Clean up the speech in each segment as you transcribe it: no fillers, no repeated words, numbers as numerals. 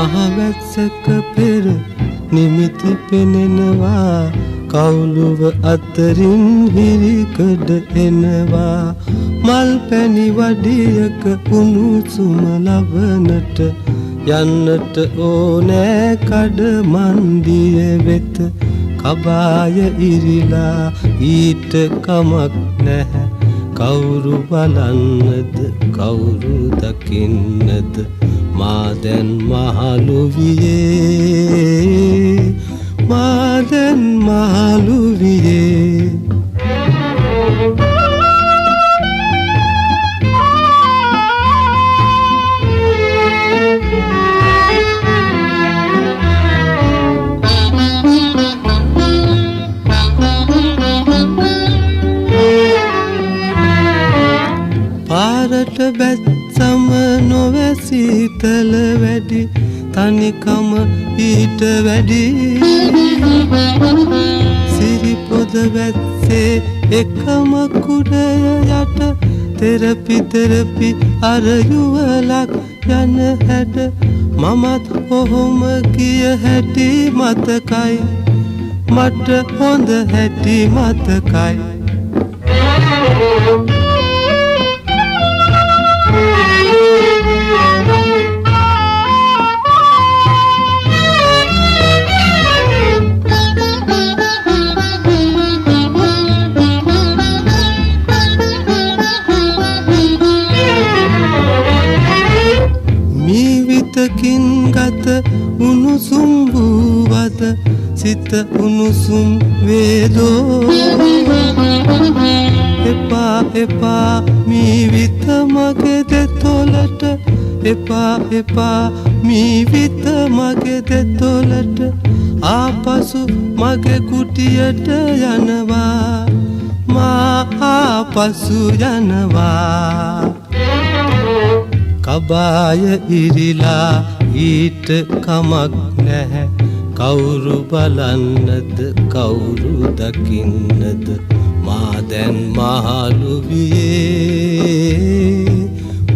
මහවැස්සක පෙර නිමිති පෙනෙනවා කවුළුව අතරින් හිරිකඩ එනවා මල් පැණි වඩියක උණුසුම ලබනට යන්නට ඕනෑ කඩ මන්දිය වෙත කබාය ඉරිලා ඊට කමක් නැහැ කවුරු බලන්නද කවුරු දකින්නද මා දැන් මහලු වියේ මා දැන් මහලු වියේ පාරට බැස්සම නොවැසීතල වැඩි තනිකම ඊට වැඩි සිරිපොද වැස්සේ එකම කුඩය යට තෙරපි අර යුවලක් යන හැඩ මමත් ඔහොම ගිය හැටි මතකයි මට හොඳ හැටි මතකයි මිවිතකින් ගත උණුසුම් වූවද සිත උණුසුම් වේදෝ එපා එපා මිවිත මගේ දෙතොලට එපා මිවිත මගේ දෙතොලට ආපසු මගේ කුටියට යනවා මා ආපසු යනවා කබාය ඉරිලා ඊට කමක් නැහැ කවුරු බලන්නද කවුරු දකින්නද මා දැන් මහලු වියේ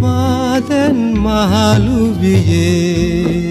මා දැන් මහලු වියේ